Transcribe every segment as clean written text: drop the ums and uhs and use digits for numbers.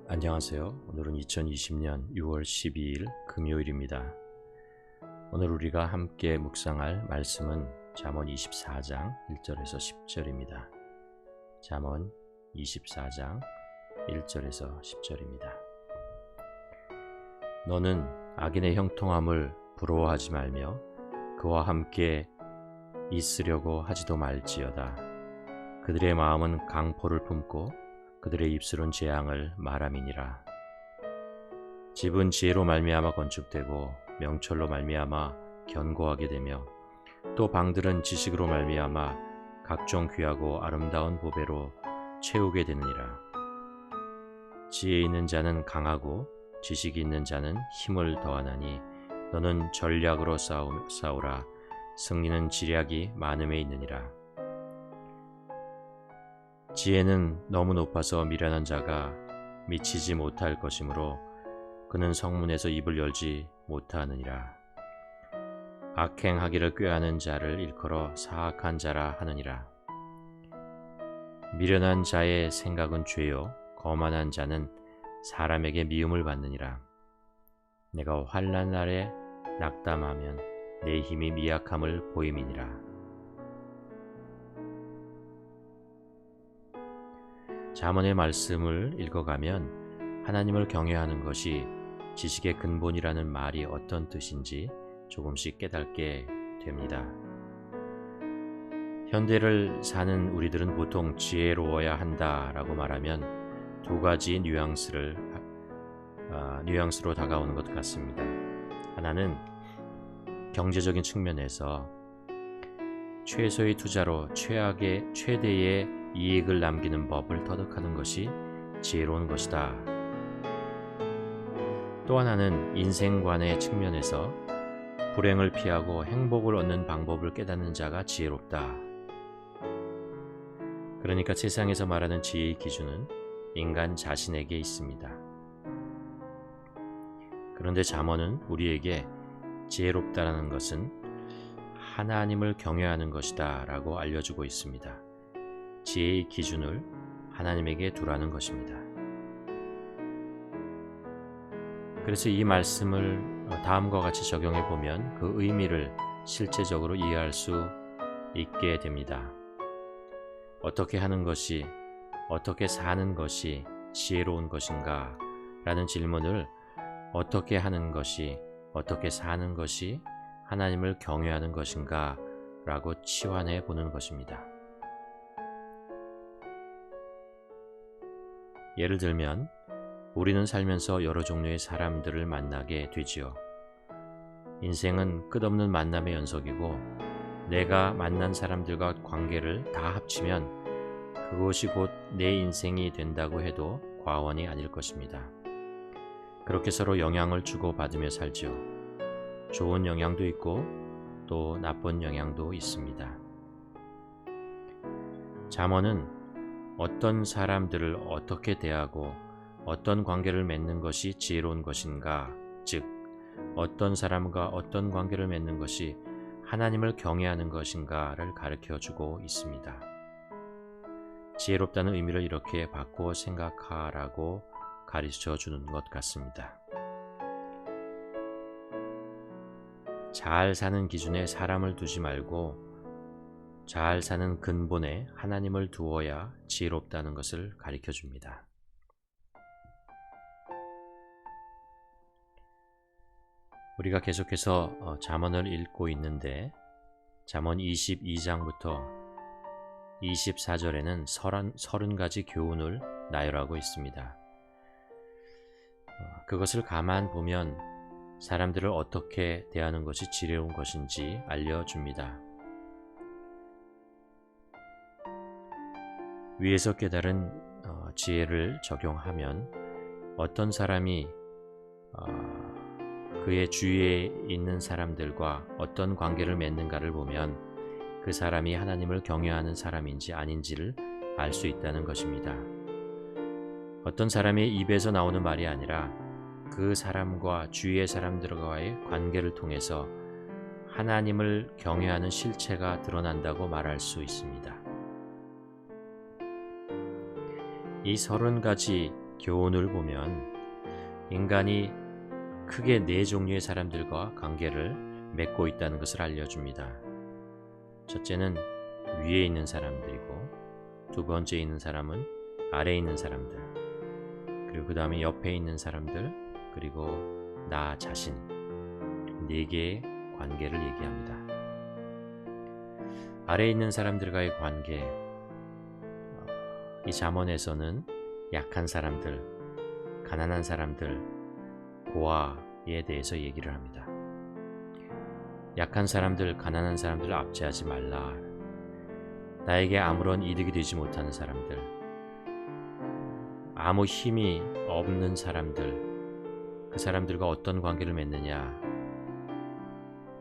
안녕하세요. 오늘은 2020년 6월 12일 금요일입니다. 오늘 우리가 함께 묵상할 말씀은 잠언 24장 1절에서 10절입니다. 잠언 24장 1절에서 10절입니다. 너는 악인의 형통함을 부러워하지 말며 그와 함께 있으려고 하지도 말지어다. 그들의 마음은 강포를 품고 그들의 입술은 재앙을 말함이니라. 집은 지혜로 말미암아 건축되고 명철로 말미암아 견고하게 되며 또 방들은 지식으로 말미암아 각종 귀하고 아름다운 보배로 채우게 되느니라. 지혜 있는 자는 강하고 지식이 있는 자는 힘을 더하나니 너는 전략으로 싸우라. 승리는 지략이 많음에 있느니라. 지혜는 너무 높아서 미련한 자가 미치지 못할 것이므로 그는 성문에서 입을 열지 못하느니라. 악행하기를 꾀하는 자를 일컬어 사악한 자라 하느니라. 미련한 자의 생각은 죄요 거만한 자는 사람에게 미움을 받느니라. 내가 환난 날에 낙담하면 내 힘이 미약함을 보임이니라. 잠언의 말씀을 읽어가면 하나님을 경외하는 것이 지식의 근본이라는 말이 어떤 뜻인지 조금씩 깨닫게 됩니다. 현대를 사는 우리들은 보통 지혜로워야 한다라고 말하면 두 가지 뉘앙스로 다가오는 것 같습니다. 하나는 경제적인 측면에서 최소의 투자로 최대의 이익을 남기는 법을 터득하는 것이 지혜로운 것이다. 또 하나는 인생관의 측면에서 불행을 피하고 행복을 얻는 방법을 깨닫는 자가 지혜롭다. 그러니까 세상에서 말하는 지혜의 기준은 인간 자신에게 있습니다. 그런데 잠언은 우리에게 지혜롭다라는 것은 하나님을 경외하는 것이다 라고 알려주고 있습니다. 지혜의 기준을 하나님에게 두라는 것입니다. 그래서 이 말씀을 다음과 같이 적용해 보면 그 의미를 실제적으로 이해할 수 있게 됩니다. 어떻게 하는 것이, 어떻게 사는 것이 지혜로운 것인가? 라는 질문을 어떻게 하는 것이, 어떻게 사는 것이 하나님을 경외하는 것인가? 라고 치환해 보는 것입니다. 예를 들면 우리는 살면서 여러 종류의 사람들을 만나게 되지요. 인생은 끝없는 만남의 연속이고 내가 만난 사람들과 관계를 다 합치면 그것이 곧 내 인생이 된다고 해도 과언이 아닐 것입니다. 그렇게 서로 영향을 주고받으며 살지요. 좋은 영향도 있고 또 나쁜 영향도 있습니다. 잠언은 어떤 사람들을 어떻게 대하고 어떤 관계를 맺는 것이 지혜로운 것인가, 즉 어떤 사람과 어떤 관계를 맺는 것이 하나님을 경외하는 것인가를 가르쳐주고 있습니다. 지혜롭다는 의미를 이렇게 바꾸어 생각하라고 가르쳐주는 것 같습니다. 잘 사는 기준에 사람을 두지 말고 잘 사는 근본에 하나님을 두어야 지혜롭다는 것을 가르쳐줍니다. 우리가 계속해서 잠언을 읽고 있는데 잠언 22장부터 24절에는 30가지 교훈을 나열하고 있습니다. 그것을 가만 보면 사람들을 어떻게 대하는 것이 지혜로운 것인지 알려줍니다. 위에서 깨달은 지혜를 적용하면 어떤 사람이 그의 주위에 있는 사람들과 어떤 관계를 맺는가를 보면 그 사람이 하나님을 경외하는 사람인지 아닌지를 알 수 있다는 것입니다. 어떤 사람의 입에서 나오는 말이 아니라 그 사람과 주위의 사람들과의 관계를 통해서 하나님을 경외하는 실체가 드러난다고 말할 수 있습니다. 이 30가지 교훈을 보면 인간이 크게 네 종류의 사람들과 관계를 맺고 있다는 것을 알려줍니다. 첫째는 위에 있는 사람들이고, 두 번째 있는 사람은 아래에 있는 사람들, 그리고 그 다음에 옆에 있는 사람들, 그리고 나 자신, 네 개의 관계를 얘기합니다. 아래에 있는 사람들과의 관계, 이 잠언에서는 약한 사람들, 가난한 사람들, 고아에 대해서 얘기를 합니다. 약한 사람들, 가난한 사람들을 압제하지 말라. 나에게 아무런 이득이 되지 못하는 사람들, 아무 힘이 없는 사람들, 그 사람들과 어떤 관계를 맺느냐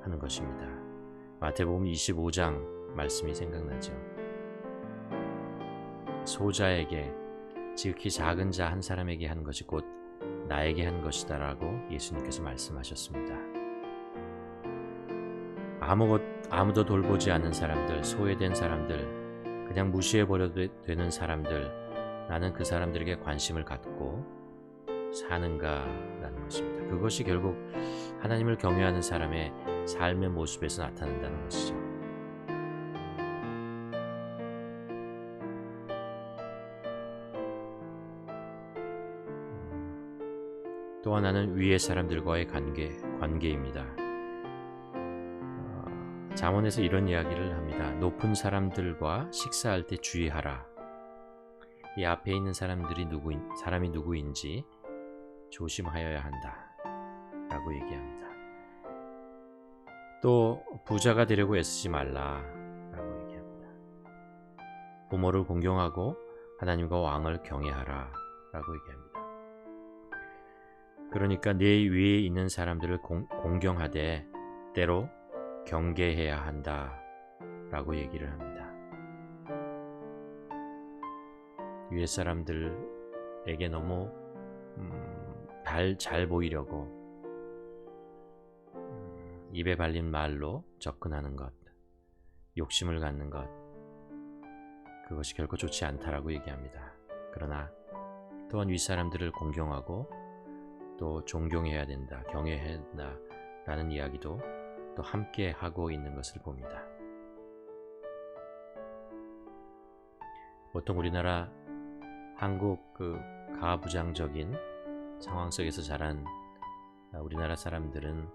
하는 것입니다. 마태복음 25장 말씀이 생각나죠. 소자에게, 지극히 작은 자 한 사람에게 한 것이 곧 나에게 한 것이다 라고 예수님께서 말씀하셨습니다. 아무도 돌보지 않는 사람들, 소외된 사람들, 그냥 무시해버려도 되는 사람들, 나는 그 사람들에게 관심을 갖고 사는가 라는 것입니다. 그것이 결국 하나님을 경외하는 사람의 삶의 모습에서 나타난다는 것이죠. 또 하나는 위의 사람들과의 관계입니다. 잠언에서 이런 이야기를 합니다. 높은 사람들과 식사할 때 주의하라. 이 앞에 있는 사람이 누구인지 조심하여야 한다 라고 얘기합니다. 또 부자가 되려고 애쓰지 말라 라고 얘기합니다. 부모를 공경하고 하나님과 왕을 경외하라 라고 얘기합니다. 그러니까 내 위에 있는 사람들을 공경하되 때로 경계해야 한다 라고 얘기를 합니다. 위에 사람들에게 너무 잘 보이려고 입에 발린 말로 접근하는 것, 욕심을 갖는 것, 그것이 결코 좋지 않다라고 얘기합니다. 그러나 또한 윗사람들을 공경하고 또 존경해야 된다, 경외해야 된다 라는 이야기도 또 함께 하고 있는 것을 봅니다. 보통 우리나라 한국 가부장적인 상황 속에서 자란 우리나라 사람들은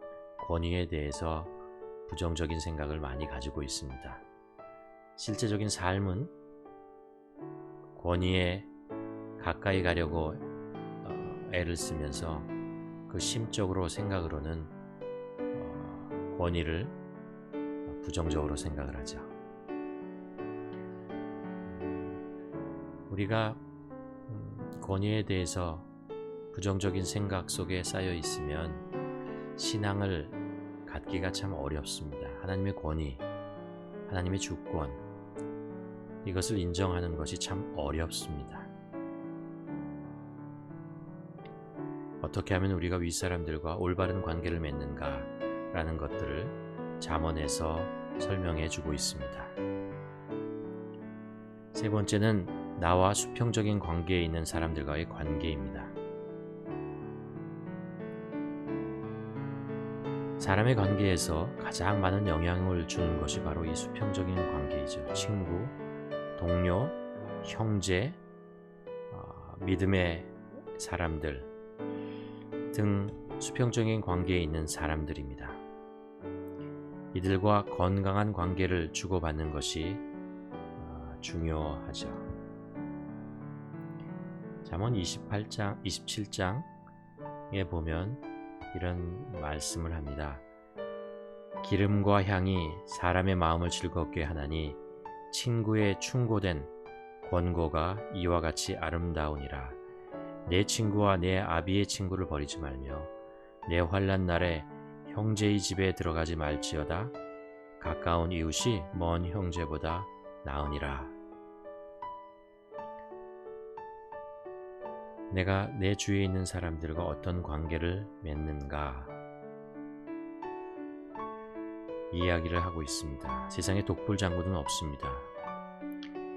권위에 대해서 부정적인 생각을 많이 가지고 있습니다. 실제적인 삶은 권위에 가까이 가려고 애를 쓰면서 그 심적으로 생각으로는 권위를 부정적으로 생각을 하죠. 우리가 권위에 대해서 부정적인 생각 속에 쌓여 있으면 신앙을 갖기가 참 어렵습니다. 하나님의 권위, 하나님의 주권, 이것을 인정하는 것이 참 어렵습니다. 어떻게 하면 우리가 윗사람들과 올바른 관계를 맺는가 라는 것들을 잠언에서 설명해 주고 있습니다. 세 번째는 나와 수평적인 관계에 있는 사람들과의 관계입니다. 사람의 관계에서 가장 많은 영향을 주는 것이 바로 이 수평적인 관계이죠. 친구, 동료, 형제, 믿음의 사람들 등 수평적인 관계에 있는 사람들입니다. 이들과 건강한 관계를 주고받는 것이 중요하죠. 잠언 27장에 보면 이런 말씀을 합니다. 기름과 향이 사람의 마음을 즐겁게 하나니 친구의 충고된 권고가 이와 같이 아름다우니라. 내 친구와 내 아비의 친구를 버리지 말며 내 환난 날에 형제의 집에 들어가지 말지어다. 가까운 이웃이 먼 형제보다 나으니라. 내가 내 주위에 있는 사람들과 어떤 관계를 맺는가, 이 이야기를 하고 있습니다. 세상에 독불장군은 없습니다.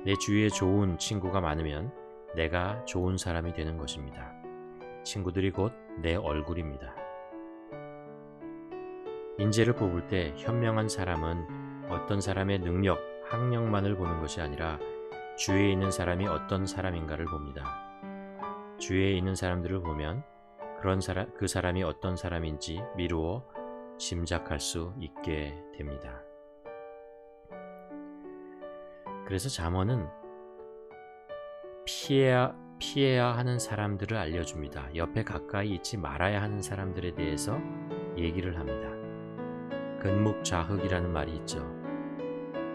내 주위에 좋은 친구가 많으면 내가 좋은 사람이 되는 것입니다. 친구들이 곧 내 얼굴입니다. 인재를 뽑을 때 현명한 사람은 어떤 사람의 능력, 학력만을 보는 것이 아니라 주위에 있는 사람이 어떤 사람인가를 봅니다. 주위에 있는 사람들을 보면 그 사람이 어떤 사람인지 미루어 짐작할 수 있게 됩니다. 그래서 잠언은 피해야 하는 사람들을 알려줍니다. 옆에 가까이 있지 말아야 하는 사람들에 대해서 얘기를 합니다. 근묵좌흑이라는 말이 있죠.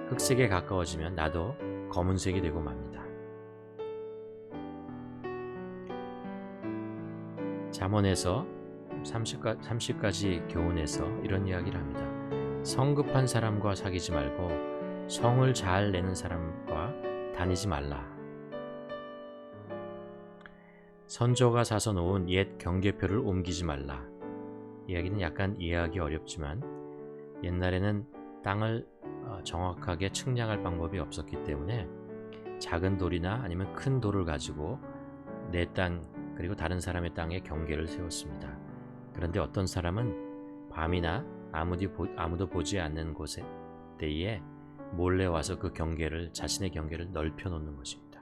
흑색에 가까워지면 나도 검은색이 되고 맙니다. 잠언에서 30가지 교훈에서 이런 이야기를 합니다. 성급한 사람과 사귀지 말고 성을 잘 내는 사람과 다니지 말라. 선조가 사서 놓은 옛 경계표를 옮기지 말라. 이야기는 약간 이해하기 어렵지만 옛날에는 땅을 정확하게 측량할 방법이 없었기 때문에 작은 돌이나 아니면 큰 돌을 가지고 내 땅 그리고 다른 사람의 땅에 경계를 세웠습니다. 그런데 어떤 사람은 밤이나 아무도 보지 않는 곳에 때에 몰래 와서 그 자신의 경계를 넓혀 놓는 것입니다.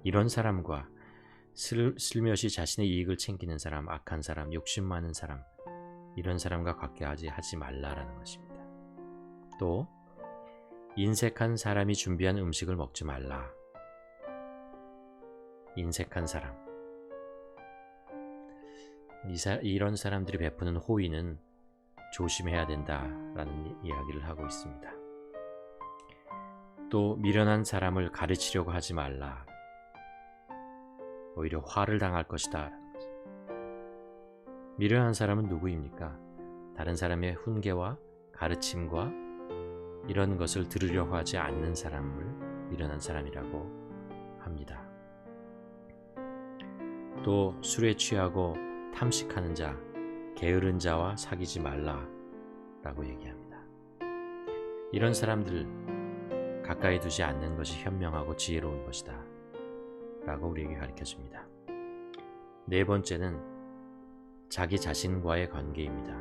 이런 사람과 슬며시 자신의 이익을 챙기는 사람, 악한 사람, 욕심 많은 사람, 이런 사람과 관계하지 말라라는 것입니다. 또 인색한 사람이 준비한 음식을 먹지 말라. 인색한 사람, 이런 사람들이 베푸는 호의는 조심해야 된다라는 이야기를 하고 있습니다. 또 미련한 사람을 가르치려고 하지 말라. 오히려 화를 당할 것이다. 미련한 사람은 누구입니까? 다른 사람의 훈계와 가르침과 이런 것을 들으려고 하지 않는 사람을 미련한 사람이라고 합니다. 또 술에 취하고 탐식하는 자, 게으른 자와 사귀지 말라라고 얘기합니다. 이런 사람들 가까이 두지 않는 것이 현명하고 지혜로운 것이다 라고 우리에게 가르쳐줍니다. 네 번째는 자기 자신과의 관계입니다.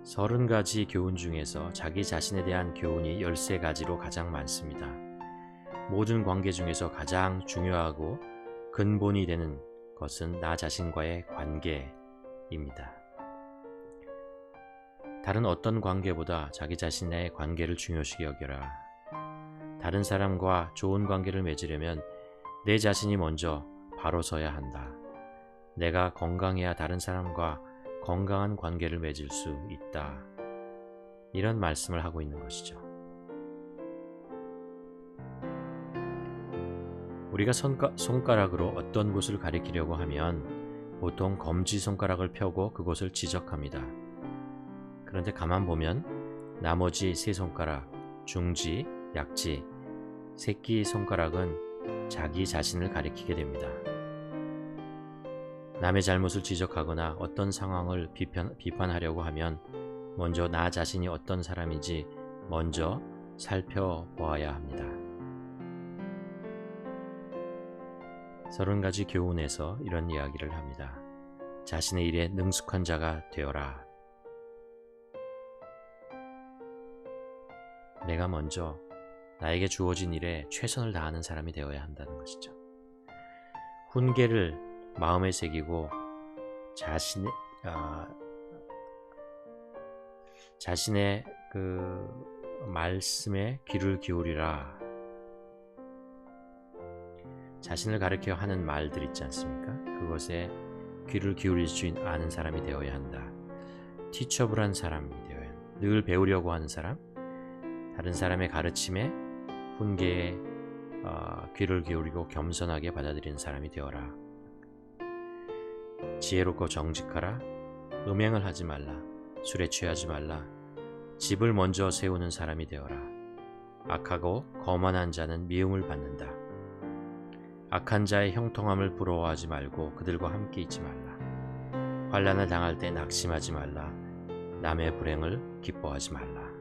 30가지 교훈 중에서 자기 자신에 대한 교훈이 13가지로 가장 많습니다. 모든 관계 중에서 가장 중요하고 근본이 되는 것은 나 자신과의 관계입니다. 다른 어떤 관계보다 자기 자신의 관계를 중요시 여겨라. 다른 사람과 좋은 관계를 맺으려면 내 자신이 먼저 바로 서야 한다. 내가 건강해야 다른 사람과 건강한 관계를 맺을 수 있다. 이런 말씀을 하고 있는 것이죠. 우리가 손가락으로 어떤 곳을 가리키려고 하면 보통 검지손가락을 펴고 그곳을 지적합니다. 그런데 가만 보면 나머지 세 손가락, 중지, 약지, 새끼손가락은 자기 자신을 가리키게 됩니다. 남의 잘못을 지적하거나 어떤 상황을 비판하려고 하면 먼저 나 자신이 어떤 사람인지 먼저 살펴보아야 합니다. 30가지 교훈에서 이런 이야기를 합니다. 자신의 일에 능숙한 자가 되어라. 내가 먼저 나에게 주어진 일에 최선을 다하는 사람이 되어야 한다는 것이죠. 훈계를 마음에 새기고 자신의 그 말씀에 귀를 기울이라. 자신을 가르쳐 하는 말들 있지 않습니까? 그것에 귀를 기울일 수 아는 사람이 되어야 한다. 티처블한 사람이 되어야 한다. 늘 배우려고 하는 사람, 다른 사람의 가르침에 훈계에 귀를 기울이고 겸손하게 받아들이는 사람이 되어라. 지혜롭고 정직하라. 음행을 하지 말라. 술에 취하지 말라. 집을 먼저 세우는 사람이 되어라. 악하고 거만한 자는 미움을 받는다. 악한 자의 형통함을 부러워하지 말고 그들과 함께 있지 말라. 환난을 당할 때 낙심하지 말라. 남의 불행을 기뻐하지 말라.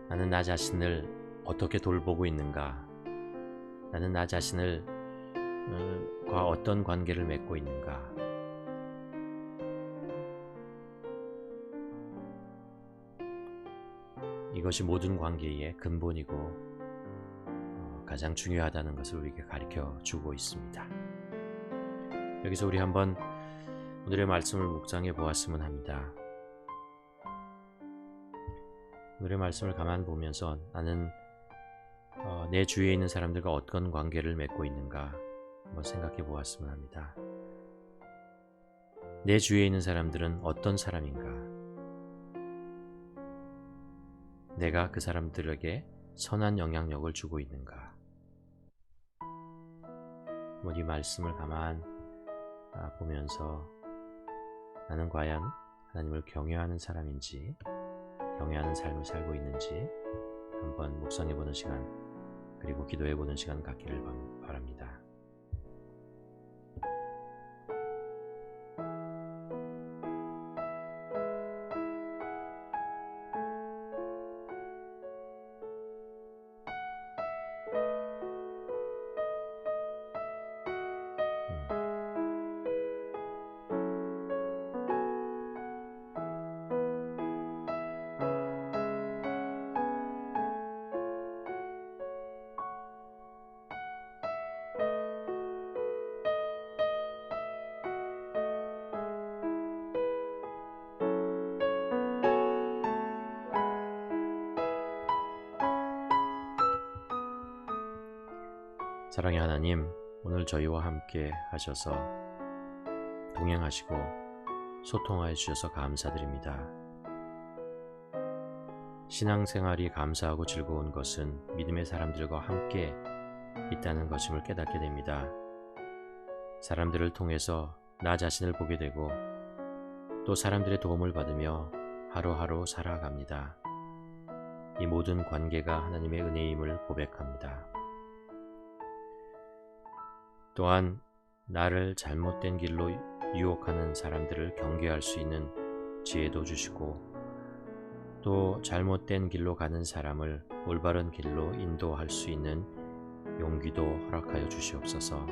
나는 나 자신을 어떻게 돌보고 있는가? 나는 나 자신을 과 어떤 관계를 맺고 있는가? 이것이 모든 관계의 근본이고 가장 중요하다는 것을 우리에게 가르쳐 주고 있습니다. 여기서 우리 한번 오늘의 말씀을 묵상해 보았으면 합니다. 오늘의 말씀을 가만 보면서 나는 내 주위에 있는 사람들과 어떤 관계를 맺고 있는가 한번 생각해 보았으면 합니다. 내 주위에 있는 사람들은 어떤 사람인가? 내가 그 사람들에게 선한 영향력을 주고 있는가? 이 말씀을 가만 보면서 나는 과연 하나님을 경외하는 사람인지, 경외하는 삶을 살고 있는지 한번 묵상해보는 시간, 그리고 기도해보는 시간 갖기를 바랍니다. 사랑의 하나님, 오늘 저희와 함께 하셔서 동행하시고 소통하여 주셔서 감사드립니다. 신앙생활이 감사하고 즐거운 것은 믿음의 사람들과 함께 있다는 것임을 깨닫게 됩니다. 사람들을 통해서 나 자신을 보게 되고 또 사람들의 도움을 받으며 하루하루 살아갑니다. 이 모든 관계가 하나님의 은혜임을 고백합니다. 또한 나를 잘못된 길로 유혹하는 사람들을 경계할 수 있는 지혜도 주시고 또 잘못된 길로 가는 사람을 올바른 길로 인도할 수 있는 용기도 허락하여 주시옵소서.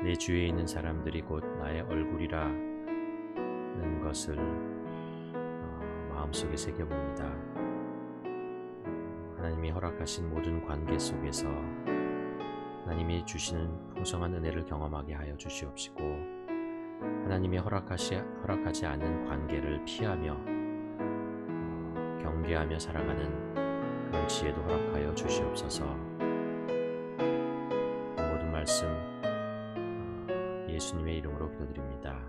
내 주위에 있는 사람들이 곧 나의 얼굴이라는 것을 마음속에 새겨봅니다. 하나님이 허락하신 모든 관계 속에서 하나님이 주시는 풍성한 은혜를 경험하게 하여 주시옵시고 하나님이 허락하지 않은 관계를 피하며 경계하며 살아가는 그런 지혜도 허락하여 주시옵소서. 모든 말씀 예수님의 이름으로 기도드립니다.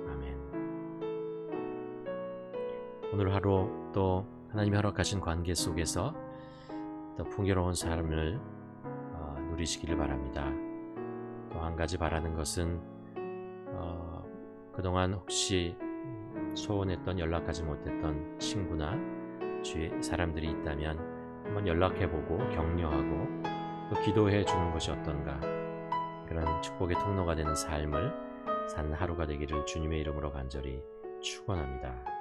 아멘. 오늘 하루 또 하나님이 허락하신 관계 속에서 더 풍요로운 삶을 누리시기를 바랍니다. 또 한 가지 바라는 것은 그동안 혹시 소원했던 연락하지 못했던 친구나 주위에 사람들이 있다면 한번 연락해보고 격려하고 또 기도해 주는 것이 어떤가, 그런 축복의 통로가 되는 삶을 사는 하루가 되기를 주님의 이름으로 간절히 축원합니다.